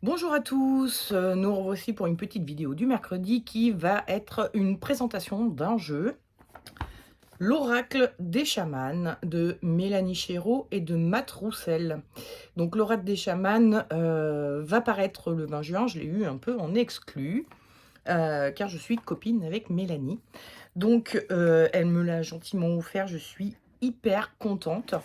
Bonjour à tous, nous revoici pour une petite vidéo du mercredi qui va être une présentation d'un jeu, l'Oracle des chamans de Mélanie Chéreau et de Matt Roussel. Donc l'Oracle des chamans va paraître le 20 juin, je l'ai eu un peu en exclu, car je suis copine avec Mélanie. Donc elle me l'a gentiment offert, je suis hyper contente.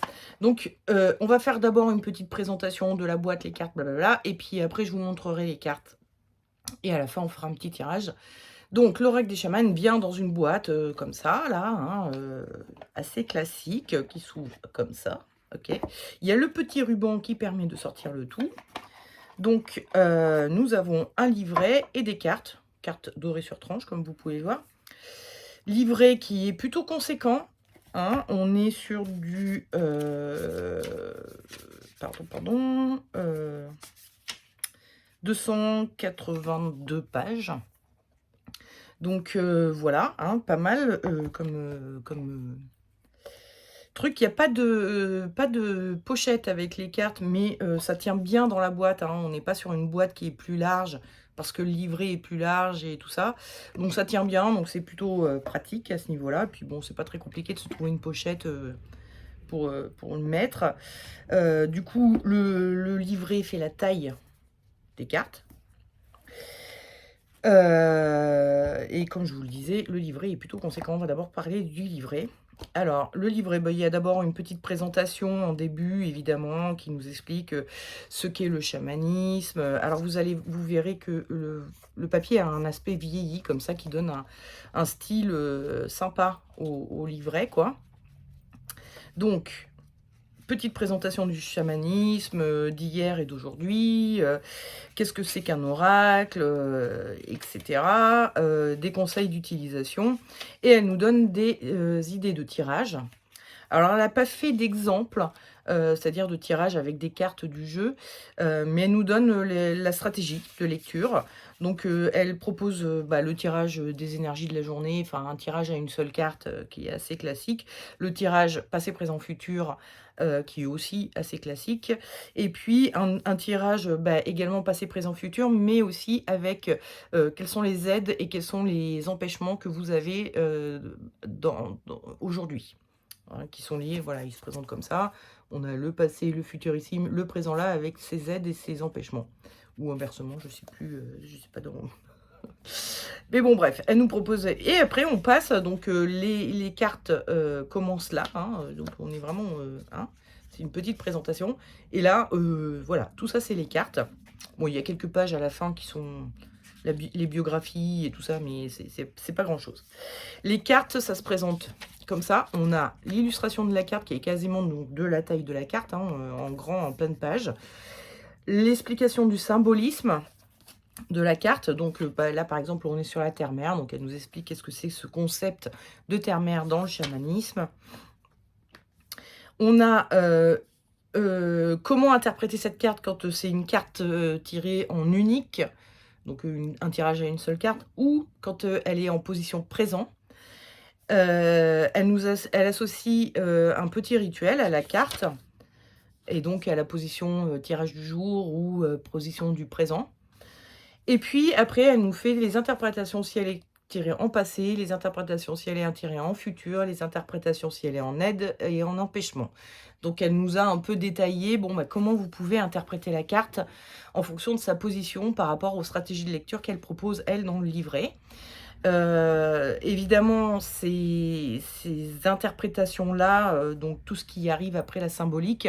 Donc on va faire d'abord une petite présentation de la boîte, les cartes, blablabla, et puis après je vous montrerai les cartes. Et à la fin, on fera un petit tirage. Donc, l'oracle des chamans vient dans une boîte comme ça, là, hein, assez classique, qui s'ouvre comme ça. Ok. Il y a le petit ruban qui permet de sortir le tout. Donc, nous avons un livret et des cartes dorées sur tranche, comme vous pouvez voir. Livret qui est plutôt conséquent. Hein, on est sur du... pardon. 282 pages. Donc voilà, hein, pas mal comme truc. Il n'y a pas de pochette avec les cartes, mais ça tient bien dans la boîte. Hein. On n'est pas sur une boîte qui est plus large, parce que le livret est plus large et tout ça. Donc ça tient bien, donc c'est plutôt pratique à ce niveau-là. Puis bon, c'est pas très compliqué de se trouver une pochette pour le mettre. Du coup, le livret fait la taille des cartes. Et comme je vous le disais, le livret est plutôt conséquent. On va d'abord parler du livret. Alors, le livret, il y a d'abord une petite présentation en début, évidemment, qui nous explique ce qu'est le chamanisme. Alors, vous verrez que le papier a un aspect vieilli, comme ça, qui donne un style sympa au livret, quoi. Donc, petite présentation du chamanisme d'hier et d'aujourd'hui, qu'est-ce que c'est qu'un oracle, etc. Des conseils d'utilisation. Et elle nous donne des idées de tirage. Alors, elle n'a pas fait d'exemple, c'est-à-dire de tirage avec des cartes du jeu, mais elle nous donne la stratégie de lecture. Donc, elle propose le tirage des énergies de la journée, enfin un tirage à une seule carte qui est assez classique. Le tirage passé, présent, futur, qui est aussi assez classique. Et puis, un tirage également passé, présent, futur, mais aussi avec quelles sont les aides et quels sont les empêchements que vous avez aujourd'hui. Hein, qui sont liés, voilà, ils se présentent comme ça. On a le passé, le futurissime, le présent là, avec ses aides et ses empêchements. Ou inversement, je sais plus, je sais pas dans... Mais bon, bref, elle nous propose... Et après, on passe, donc les cartes commencent là, hein, donc on est vraiment... hein, c'est une petite présentation. Et là, voilà, tout ça, c'est les cartes. Bon, il y a quelques pages à la fin qui sont les biographies et tout ça, mais c'est pas grand-chose. Les cartes, ça se présente comme ça. On a l'illustration de la carte qui est quasiment donc, de la taille de la carte, hein, en grand, en pleine page. L'explication du symbolisme de la carte. Donc là, par exemple, on est sur la terre-mère. Donc, elle nous explique qu'est-ce que c'est ce concept de terre-mère dans le chamanisme. On a comment interpréter cette carte quand c'est une carte tirée en unique. Donc, un tirage à une seule carte. Ou quand elle est en position présent. Elle associe un petit rituel à la carte, et donc à la position tirage du jour ou position du présent. Et puis après, elle nous fait les interprétations si elle est tirée en passé, les interprétations si elle est tirée en futur, les interprétations si elle est en aide et en empêchement. Donc elle nous a un peu détaillé comment vous pouvez interpréter la carte en fonction de sa position par rapport aux stratégies de lecture qu'elle propose, elle, dans le livret. Évidemment, ces interprétations-là, donc tout ce qui arrive après la symbolique,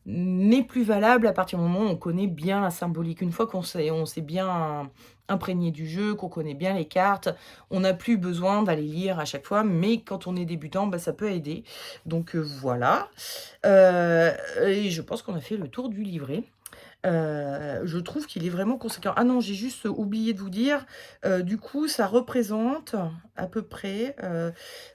n'est plus valable à partir du moment où on connaît bien la symbolique. Une fois qu'on s'est bien imprégné du jeu, qu'on connaît bien les cartes, on n'a plus besoin d'aller lire à chaque fois, mais quand on est débutant, ça peut aider. Donc voilà. Et je pense qu'on a fait le tour du livret. Je trouve qu'il est vraiment conséquent. Ah non, j'ai juste oublié de vous dire, du coup, ça représente à peu près,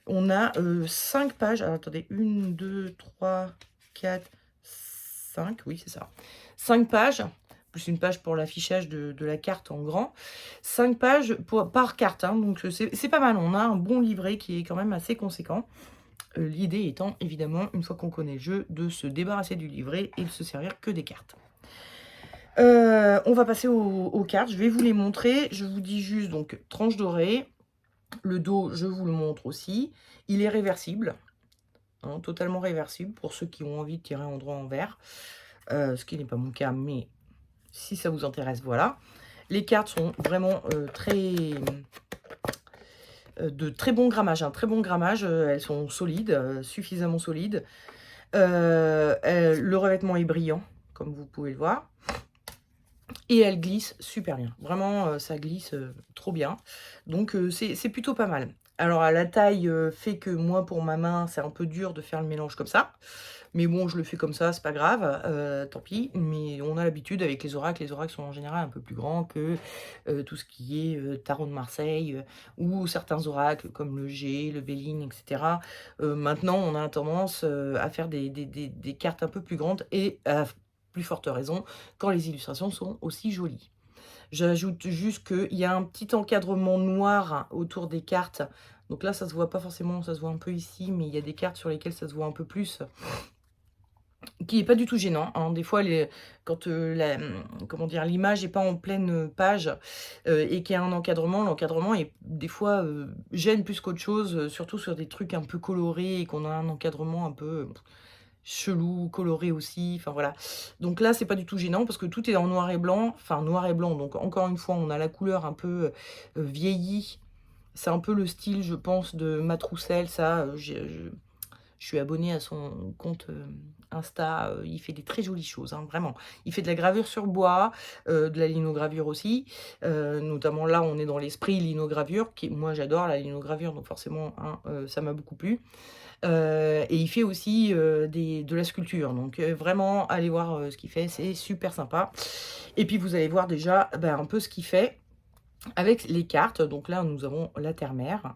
on a 5 pages. Alors attendez, 1, 2, 3, 4, 5, oui, c'est ça. 5 pages, plus une page pour l'affichage de la carte en grand. 5 pages par carte, hein, donc c'est pas mal. On a un bon livret qui est quand même assez conséquent. L'idée étant, évidemment, une fois qu'on connaît le jeu, de se débarrasser du livret et de se servir que des cartes. On va passer aux cartes. Je vais vous les montrer. Je vous dis juste, donc, tranche dorée. Le dos, je vous le montre aussi. Il est réversible, hein, totalement réversible pour ceux qui ont envie de tirer en droit envers. Ce qui n'est pas mon cas, mais si ça vous intéresse, voilà. Les cartes sont vraiment de très bon grammage, un très bon grammage. Elles sont solides, suffisamment solides. Le revêtement est brillant, comme vous pouvez le voir. Et elle glisse super bien. Vraiment, ça glisse trop bien. Donc, c'est plutôt pas mal. Alors, la taille fait que moi, pour ma main, c'est un peu dur de faire le mélange comme ça. Mais bon, je le fais comme ça, c'est pas grave, tant pis. Mais on a l'habitude avec les oracles. Les oracles sont en général un peu plus grands que tout ce qui est tarot de Marseille ou certains oracles comme le G, le Béline, etc. Maintenant, on a tendance à faire des cartes un peu plus grandes et à plus forte raison quand les illustrations sont aussi jolies. J'ajoute juste qu'il y a un petit encadrement noir autour des cartes. Donc là, ça se voit pas forcément, ça se voit un peu ici, mais il y a des cartes sur lesquelles ça se voit un peu plus, qui est pas du tout gênant, hein. Des fois, quand comment dire, l'image est pas en pleine page et qu'il y a un encadrement, l'encadrement est des fois gêne plus qu'autre chose, surtout sur des trucs un peu colorés et qu'on a un encadrement un peu chelou, coloré aussi, enfin voilà. Donc là, c'est pas du tout gênant parce que tout est en noir et blanc, enfin noir et blanc, donc encore une fois, on a la couleur un peu vieillie. C'est un peu le style, je pense, de Matroussel, ça. Je suis abonnée à son compte Insta, il fait des très jolies choses, hein, vraiment. Il fait de la gravure sur bois, de la linogravure aussi, notamment là, on est dans l'esprit linogravure, qui moi j'adore la linogravure, donc forcément, hein, ça m'a beaucoup plu. Et il fait aussi de la sculpture, donc vraiment, allez voir ce qu'il fait, c'est super sympa. Et puis vous allez voir déjà un peu ce qu'il fait avec les cartes. Donc là, nous avons la terre-mer.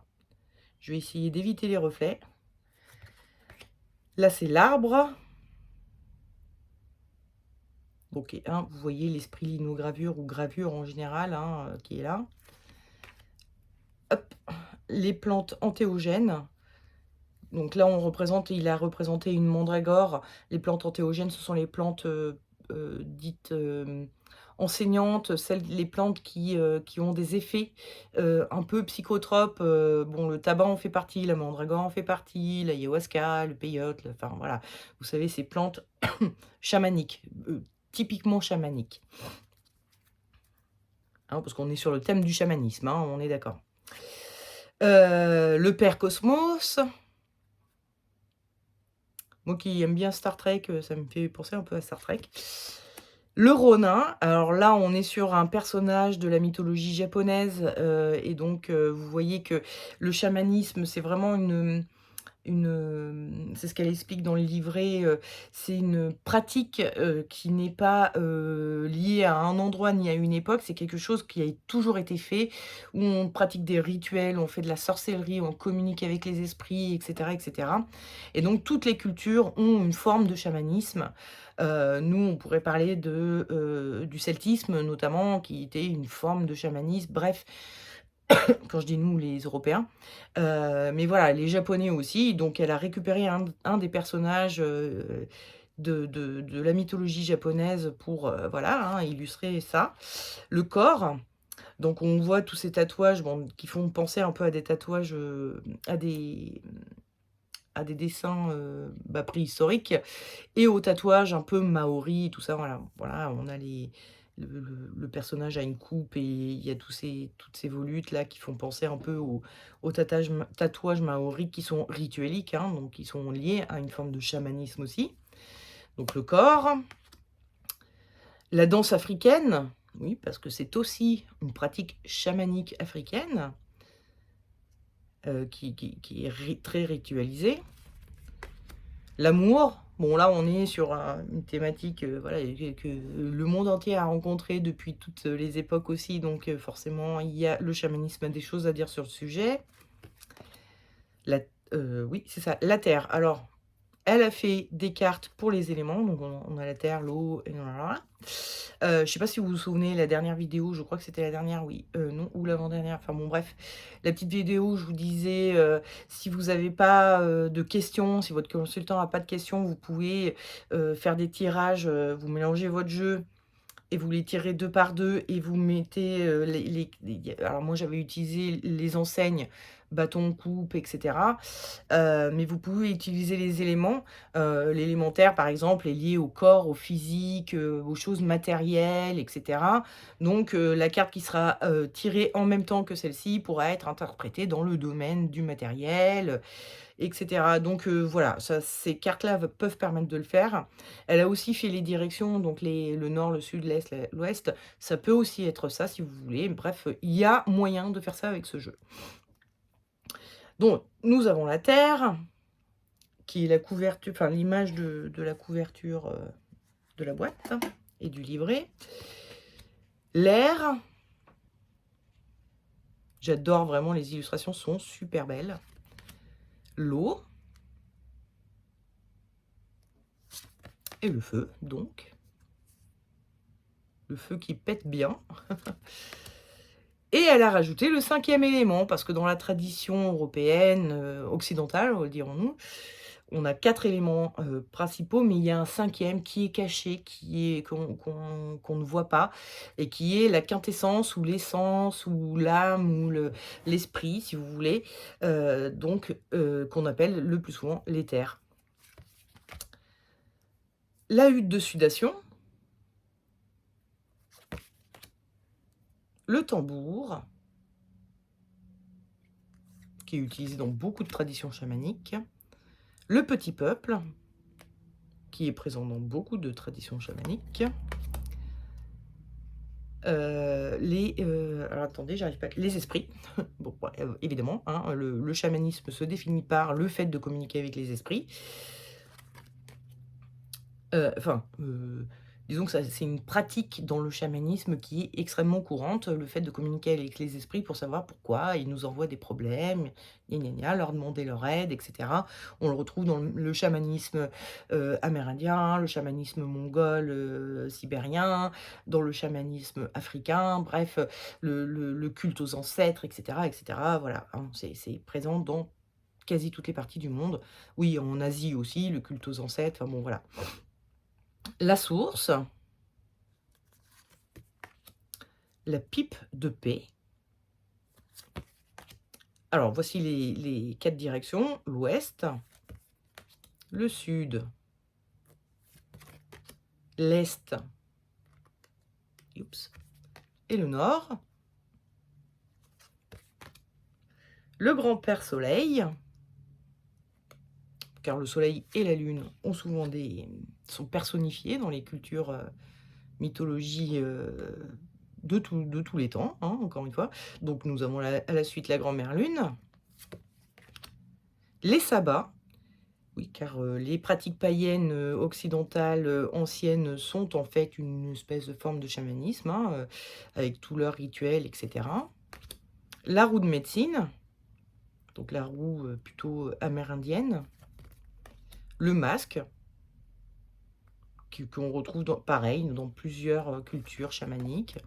Je vais essayer d'éviter les reflets. Là, c'est l'arbre. Donc, hein, vous voyez l'esprit linogravure ou gravure en général qui est là. Hop, les plantes antéogènes. Donc là, il a représenté une mandragore. Les plantes antéogènes, ce sont les plantes dites enseignantes, les plantes qui ont des effets un peu psychotropes. Bon, le tabac en fait partie, la mandragore en fait partie, l'ayahuasca, le peyote, enfin voilà. Vous savez, ces plantes chamaniques, typiquement chamaniques. Hein, parce qu'on est sur le thème du chamanisme, hein, on est d'accord. Le père Cosmos. Moi qui aime bien Star Trek, ça me fait penser un peu à Star Trek. Le Ronin, alors là, on est sur un personnage de la mythologie japonaise, et donc vous voyez que le chamanisme, c'est vraiment c'est ce qu'elle explique dans le livret, c'est une pratique qui n'est pas liée à un endroit ni à une époque, c'est quelque chose qui a toujours été fait, où on pratique des rituels, on fait de la sorcellerie, on communique avec les esprits, etc., etc. Et donc toutes les cultures ont une forme de chamanisme. Nous, on pourrait parler du celtisme notamment, qui était une forme de chamanisme. Bref, quand je dis nous, les Européens. Mais voilà, les Japonais aussi. Donc elle a récupéré un des personnages de la mythologie japonaise pour voilà, hein, illustrer ça. Le corps. Donc on voit tous ces tatouages qui font penser un peu à des tatouages, à des dessins préhistoriques et aux tatouages un peu maoris, tout ça. Voilà, voilà, on a le personnage a une coupe et il y a toutes ces volutes là qui font penser un peu aux tatouages maoris qui sont ritueliques, hein, donc qui sont liés à une forme de chamanisme aussi. Donc le corps, la danse africaine, oui, parce que c'est aussi une pratique chamanique africaine qui est très ritualisée. L'amour, bon là on est sur une thématique voilà, que le monde entier a rencontré depuis toutes les époques aussi, donc forcément le chamanisme a des choses à dire sur le sujet. Oui, c'est ça, la terre. Alors, elle a fait des cartes pour les éléments, donc on a la terre, l'eau, et voilà. Je sais pas si vous vous souvenez, la dernière vidéo, je crois que c'était la dernière, oui, non, ou l'avant-dernière, enfin bon bref, la petite vidéo où je vous disais, si vous n'avez pas de questions, si votre consultant n'a pas de questions, vous pouvez faire des tirages, vous mélangez votre jeu et vous les tirez 2 par 2 et vous mettez, alors moi j'avais utilisé les enseignes, bâton, coupe et cetera. Mais vous pouvez utiliser les éléments. L'élémentaire par exemple est lié au corps, au physique, aux choses matérielles et cetera. Donc la carte qui sera, tirée en même temps que celle-ci pourra être interprétée dans le domaine du matériel, et cetera. Donc voilà, ça ces cartes-là peuvent permettre de le faire. Elle a aussi fait les directions, donc le nord, le sud, l'est, l'ouest. Ça peut aussi être ça si vous voulez. Bref, il y a moyen de faire ça avec ce jeu. Donc nous avons la terre, qui est la couverture, enfin l'image de la couverture, de la boîte et du livret. L'air. J'adore vraiment, les illustrations sont super belles. L'eau. Et le feu, donc. Le feu qui pète bien. Et elle a rajouté le 5e élément, parce que dans la tradition européenne, occidentale, dirons-nous, on a 4 éléments, principaux, mais il y a un 5e qui est caché, qu'on ne voit pas et qui est la quintessence ou l'essence ou l'âme ou l'esprit, si vous voulez, donc qu'on appelle le plus souvent l'éther. La hutte de sudation. Le tambour, qui est utilisé dans beaucoup de traditions chamaniques. Le petit peuple, qui est présent dans beaucoup de traditions chamaniques. Alors attendez, j'arrive pas. Les esprits. Bon, évidemment, hein, le chamanisme se définit par le fait de communiquer avec les esprits. Disons que c'est une pratique dans le chamanisme qui est extrêmement courante, le fait de communiquer avec les esprits pour savoir pourquoi ils nous envoient des problèmes, gna gna gna, leur demander leur aide, et cetera. On le retrouve dans le chamanisme, amérindien, le chamanisme mongol, sibérien, dans le chamanisme africain, bref, le culte aux ancêtres, et cetera, et cetera. Voilà, hein, c'est présent dans quasi toutes les parties du monde. Oui, en Asie aussi, le culte aux ancêtres, enfin bon, voilà. La source, la pipe de paix. Alors, voici les 4 directions. L'ouest, le sud, l'est, et le nord. Le grand-père soleil, car le soleil et la lune ont souvent sont personnifiés dans les cultures, mythologie, de tous les temps, hein, encore une fois. Donc nous avons à la suite la grand-mère lune. Les sabbats, oui, car les pratiques païennes, occidentales, anciennes sont en fait une espèce de forme de chamanisme, hein, avec tous leurs rituels, et cetera. La roue de médecine, donc la roue plutôt amérindienne. Le masque, qu'on retrouve pareil dans plusieurs cultures chamaniques.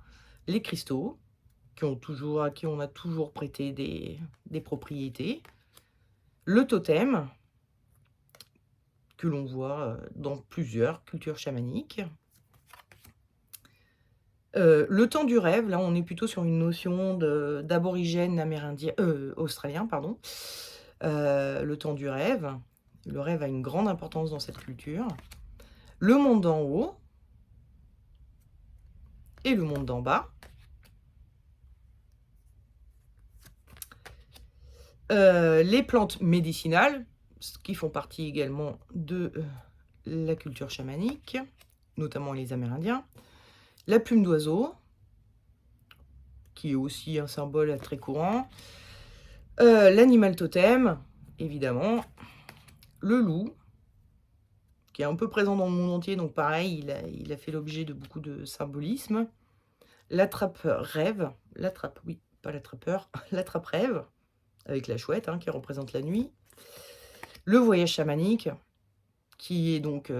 Les cristaux, à qui on a toujours prêté des propriétés. Le totem, que l'on voit dans plusieurs cultures chamaniques. Le temps du rêve, là on est plutôt sur une notion d'aborigène amérindien, australien, pardon. Le temps du rêve. Le rêve a une grande importance dans cette culture. Le monde d'en haut et le monde d'en bas. Les plantes médicinales, qui font partie également de la culture chamanique, notamment les Amérindiens. La plume d'oiseau, qui est aussi un symbole très courant. L'animal totem, évidemment. Le loup, qui est un peu présent dans le monde entier, donc pareil, il a fait l'objet de beaucoup de symbolisme. L'attrape-rêve, oui, pas l'attrapeur, l'attrape-rêve, avec la chouette, hein, qui représente la nuit. Le voyage chamanique, qui est donc,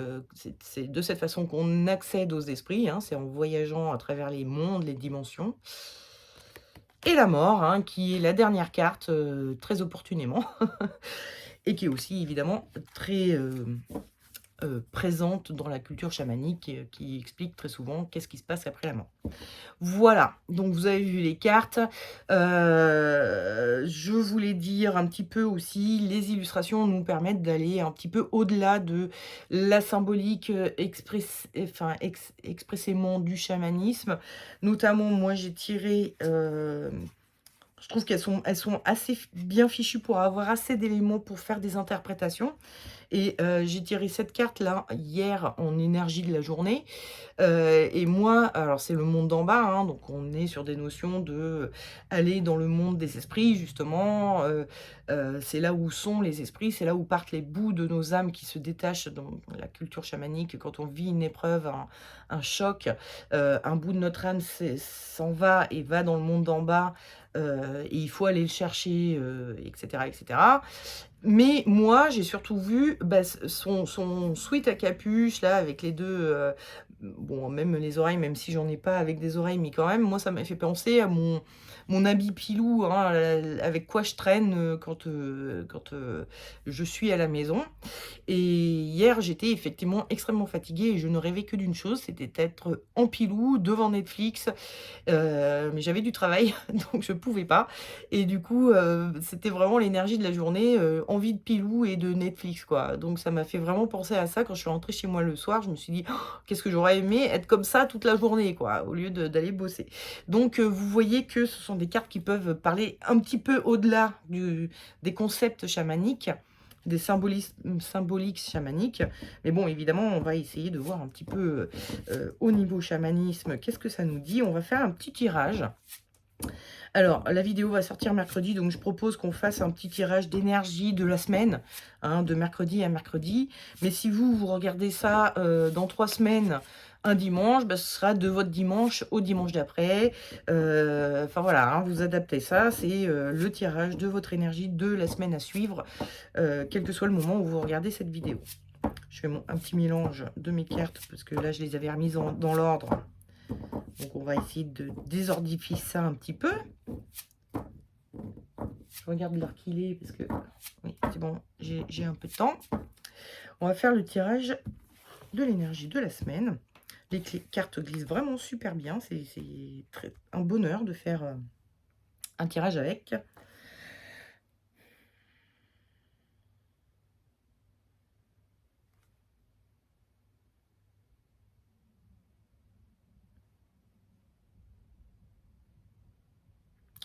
c'est de cette façon qu'on accède aux esprits, hein, c'est en voyageant à travers les mondes, les dimensions. Et la mort, hein, qui est la dernière carte, très opportunément, et qui est aussi évidemment très présente dans la culture chamanique, qui explique très souvent qu'est-ce qui se passe après la mort. Voilà, donc vous avez vu les cartes. Je voulais dire un petit peu aussi, les illustrations nous permettent d'aller un petit peu au-delà de la symbolique, expressément du chamanisme. Notamment, moi, j'ai tiré, je trouve qu'elles sont assez bien fichues pour avoir assez d'éléments pour faire des interprétations. Et j'ai tiré cette carte-là hier en énergie de la journée. Et moi, alors c'est le monde d'en bas, hein, donc on est sur des notions de aller dans le monde des esprits justement, c'est là où sont les esprits, c'est là où partent les bouts de nos âmes qui se détachent dans la culture chamanique. Quand on vit une épreuve, un choc, un bout de notre âme s'en va et va dans le monde d'en bas, et il faut aller le chercher, et cetera et cetera. Mais moi, j'ai surtout vu, bah, son sweat à capuche là avec les 2, bon même les oreilles, même si j'en ai pas avec des oreilles, mais quand même, moi ça m'a fait penser à mon habit pilou, hein, avec quoi je traîne, quand je suis à la maison. Et hier, j'étais effectivement extrêmement fatiguée et je ne rêvais que d'une chose, c'était d'être en pilou devant Netflix. Mais j'avais du travail, donc je pouvais pas. Et du coup, c'était vraiment l'énergie de la journée, envie de pilou et de Netflix, quoi. Donc ça m'a fait vraiment penser à ça quand je suis rentrée chez moi le soir. Je me suis dit: «Oh, qu'est-ce que j'aurais aimé être comme ça toute la journée, quoi», au lieu d'aller bosser. Donc vous voyez que ce sont des cartes qui peuvent parler un petit peu au-delà des concepts chamaniques, des symbolismes symboliques chamaniques. Mais bon, évidemment, on va essayer de voir un petit peu, au niveau chamanisme, qu'est-ce que ça nous dit? On va faire un petit tirage. Alors, la vidéo va sortir mercredi, donc je propose qu'on fasse un petit tirage d'énergie de la semaine, hein, de mercredi à mercredi. Mais si vous regardez ça, dans 3 semaines, un dimanche, bah, ce sera de votre dimanche au dimanche d'après. Enfin voilà, hein, vous adaptez ça, c'est, le tirage de votre énergie de la semaine à suivre, quel que soit le moment où vous regardez cette vidéo. Je fais un petit mélange de mes cartes parce que là, je les avais remises dans l'ordre. Donc, on va essayer de désordifier ça un petit peu. Je regarde l'heure qu'il est parce que oui, c'est bon, j'ai un peu de temps. On va faire le tirage de l'énergie de la semaine. Les cartes glissent vraiment super bien. C'est un bonheur de faire un tirage avec.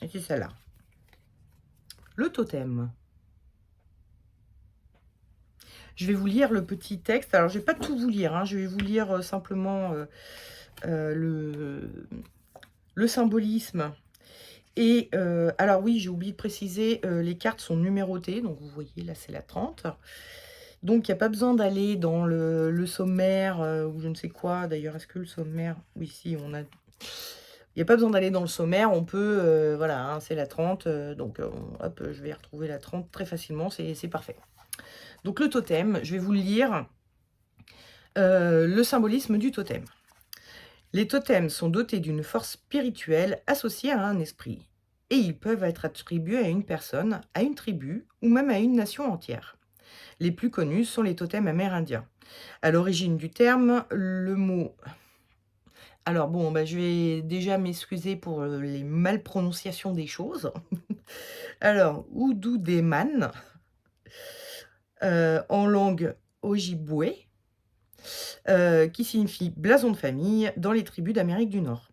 Et c'est celle-là. Le totem. Je vais vous lire le petit texte. Alors, je ne vais pas tout vous lire, hein. Je vais vous lire simplement le symbolisme. Et alors oui, j'ai oublié de préciser, les cartes sont numérotées. Donc, vous voyez, là, c'est la 30. Donc, il n'y a pas besoin d'aller dans le sommaire ou je ne sais quoi. D'ailleurs, est-ce que le sommaire... Oui, si, on a... Il n'y a pas besoin d'aller dans le sommaire. On peut... voilà, hein, c'est la 30. Donc, hop, je vais retrouver la 30 très facilement. C'est parfait. Donc, le totem, je vais vous le lire. Le symbolisme du totem. Les totems sont dotés d'une force spirituelle associée à un esprit. Et ils peuvent être attribués à une personne, à une tribu ou même à une nation entière. Les plus connus sont les totems amérindiens. À l'origine du terme, le mot... Alors bon, bah, je vais déjà m'excuser pour les malprononciations des choses. Alors, Oudoudeman, en langue ojibwe, qui signifie blason de famille dans les tribus d'Amérique du Nord.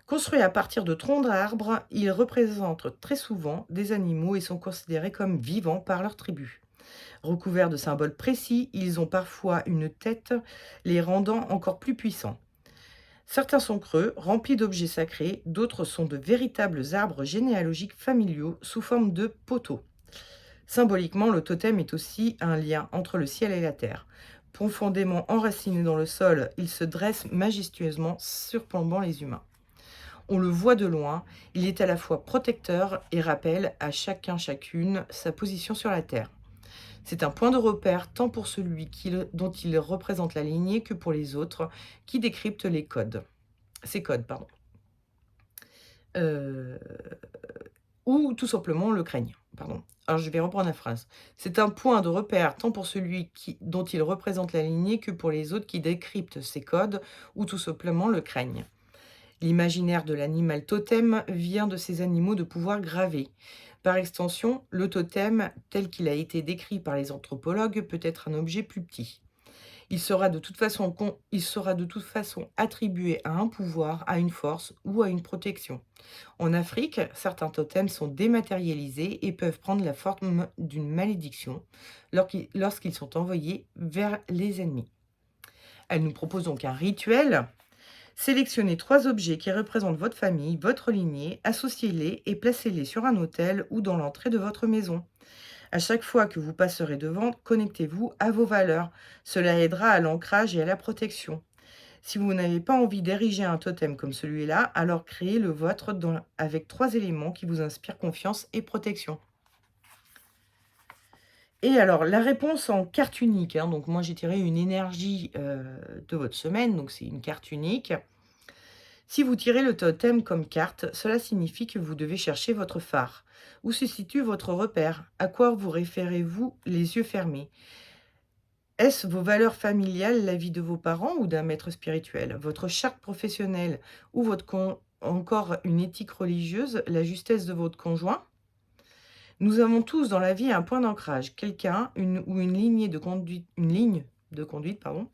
Construits à partir de troncs d'arbres, ils représentent très souvent des animaux et sont considérés comme vivants par leur tribu. Recouverts de symboles précis, ils ont parfois une tête, les rendant encore plus puissants. Certains sont creux, remplis d'objets sacrés, d'autres sont de véritables arbres généalogiques familiaux sous forme de poteaux. Symboliquement, le totem est aussi un lien entre le ciel et la terre. Profondément enraciné dans le sol, il se dresse majestueusement, surplombant les humains. On le voit de loin, il est à la fois protecteur et rappelle à chacune sa position sur la terre. C'est un point de repère tant pour celui dont il représente la lignée que pour les autres qui décryptent ces codes. Euh, ou tout simplement le craignent. alors je vais reprendre la phrase. C'est un point de repère tant pour celui dont il représente la lignée que pour les autres qui décryptent ces codes ou tout simplement le craignent. L'imaginaire de l'animal totem vient de ces animaux de pouvoir graver. Par extension, le totem, tel qu'il a été décrit par les anthropologues, peut être un objet plus petit. Il sera de toute façon attribué à un pouvoir, à une force ou à une protection. En Afrique, certains totems sont dématérialisés et peuvent prendre la forme d'une malédiction lorsqu'ils sont envoyés vers les ennemis. Elle nous propose donc un rituel. Sélectionnez 3 objets qui représentent votre famille, votre lignée, associez-les et placez-les sur un autel ou dans l'entrée de votre maison. À chaque fois que vous passerez devant, connectez-vous à vos valeurs. Cela aidera à l'ancrage et à la protection. Si vous n'avez pas envie d'ériger un totem comme celui-là, alors créez le vôtre avec 3 éléments qui vous inspirent confiance et protection. Et alors, la réponse en carte unique, hein, donc moi j'ai tiré une énergie de votre semaine, donc c'est une carte unique. Si vous tirez le totem comme carte, cela signifie que vous devez chercher votre phare. Où se situe votre repère? À quoi vous référez-vous les yeux fermés? Est-ce vos valeurs familiales, la vie de vos parents ou d'un maître spirituel? Votre charte professionnelle ou encore une éthique religieuse, la justesse de votre conjoint? Nous avons tous dans la vie un point d'ancrage, quelqu'un ou une ligne de conduite, pardon,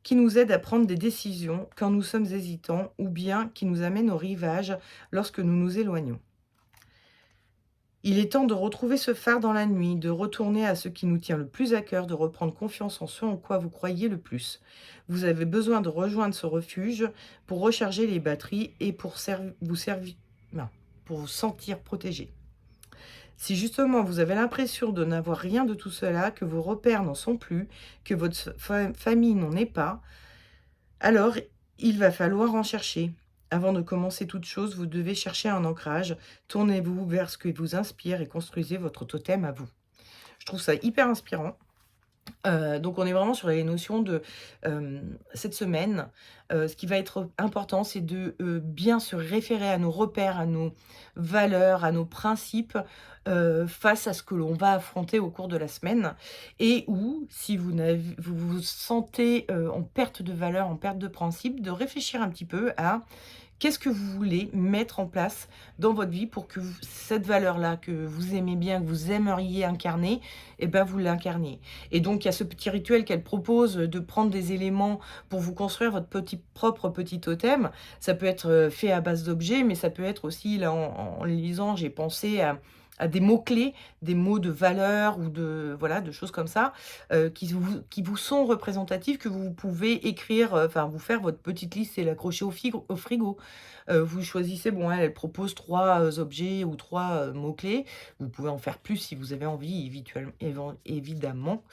qui nous aide à prendre des décisions quand nous sommes hésitants ou bien qui nous amène au rivage lorsque nous nous éloignons. Il est temps de retrouver ce phare dans la nuit, de retourner à ce qui nous tient le plus à cœur, de reprendre confiance en ce en quoi vous croyez le plus. Vous avez besoin de rejoindre ce refuge pour recharger les batteries et pour vous sentir protégé. Si justement vous avez l'impression de n'avoir rien de tout cela, que vos repères n'en sont plus, que votre famille n'en est pas, alors il va falloir en chercher. Avant de commencer toute chose, vous devez chercher un ancrage. Tournez-vous vers ce qui vous inspire et construisez votre totem à vous. Je trouve ça hyper inspirant. Donc on est vraiment sur les notions de, cette semaine. Ce qui va être important, c'est de, bien se référer à nos repères, à nos valeurs, à nos principes, face à ce que l'on va affronter au cours de la semaine et ou si vous vous sentez, en perte de valeur, en perte de principe, de réfléchir un petit peu à qu'est-ce que vous voulez mettre en place dans votre vie pour que cette valeur-là que vous aimez bien, que vous aimeriez incarner, et ben, vous l'incarniez. Et donc, il y a ce petit rituel qu'elle propose de prendre des éléments pour vous construire votre propre petit totem. Ça peut être fait à base d'objets, mais ça peut être aussi, là, en lisant, j'ai pensé à des mots-clés, des mots de valeur ou de, voilà, de choses comme ça, qui vous sont représentatifs, que vous pouvez écrire, enfin, vous faire votre petite liste et l'accrocher au frigo. Vous choisissez, bon, elle propose 3 objets ou 3 mots-clés. Vous pouvez en faire plus si vous avez envie, évidemment.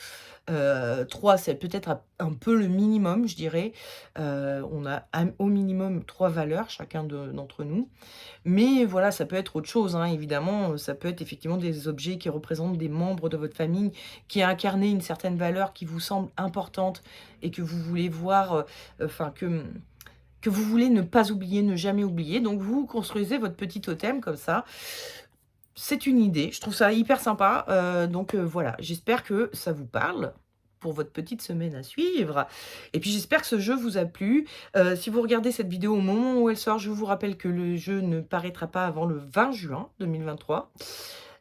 3, c'est peut-être un peu le minimum, je dirais. On a au minimum 3 valeurs, chacun d'entre nous. Mais voilà, ça peut être autre chose, hein, évidemment. Ça peut être effectivement des objets qui représentent des membres de votre famille, qui incarnent une certaine valeur qui vous semble importante et que vous voulez voir, enfin que vous voulez ne pas oublier, ne jamais oublier. Donc vous construisez votre petit totem comme ça. C'est une idée, je trouve ça hyper sympa, donc voilà, j'espère que ça vous parle pour votre petite semaine à suivre et puis j'espère que ce jeu vous a plu. Si vous regardez cette vidéo au moment où elle sort, je vous rappelle que le jeu ne paraîtra pas avant le 20 juin 2023.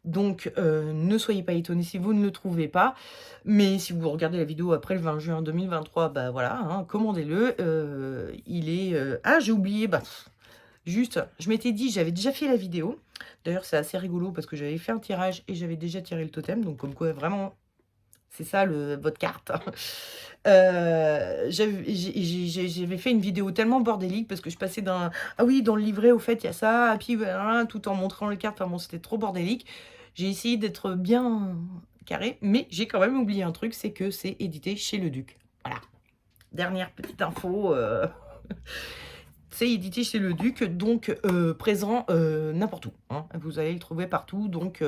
Donc ne soyez pas étonnés si vous ne le trouvez pas, mais si vous regardez la vidéo après le 20 juin 2023, bah, voilà, hein, commandez-le, il est, ah j'ai oublié, bah, juste, je m'étais dit, j'avais déjà fait la vidéo. D'ailleurs, c'est assez rigolo parce que j'avais fait un tirage et j'avais déjà tiré le totem, donc comme quoi vraiment, c'est ça votre carte. J'avais fait une vidéo tellement bordélique parce que je passais d'un: «Ah oui, dans le livret, au fait, il y a ça, puis voilà», tout en montrant les cartes. Enfin bon, c'était trop bordélique. J'ai essayé d'être bien carré, mais j'ai quand même oublié un truc, c'est que c'est édité chez Le Duc. Voilà. Dernière petite info, c'est édité chez Le Duc, donc présent n'importe où, hein. Vous allez le trouver partout, donc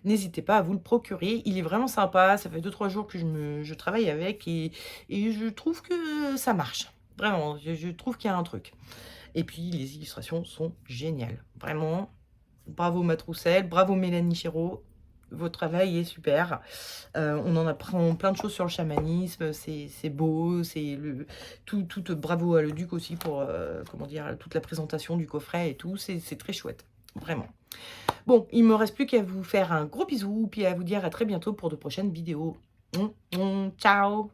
n'hésitez pas à vous le procurer. Il est vraiment sympa, ça fait 2-3 jours que je travaille avec et je trouve que ça marche. Vraiment, je trouve qu'il y a un truc. Et puis les illustrations sont géniales. Vraiment, bravo Matt Roussel, bravo Mélanie Chéreau. votre travail est super. On en apprend plein de choses sur le chamanisme, c'est beau, c'est le tout bravo à le duc aussi pour, comment dire? Toute la présentation du coffret et tout, c'est très chouette, vraiment. Bon, il me reste plus qu'à vous faire un gros bisou, puis à vous dire à très bientôt pour de prochaines vidéos. Ciao!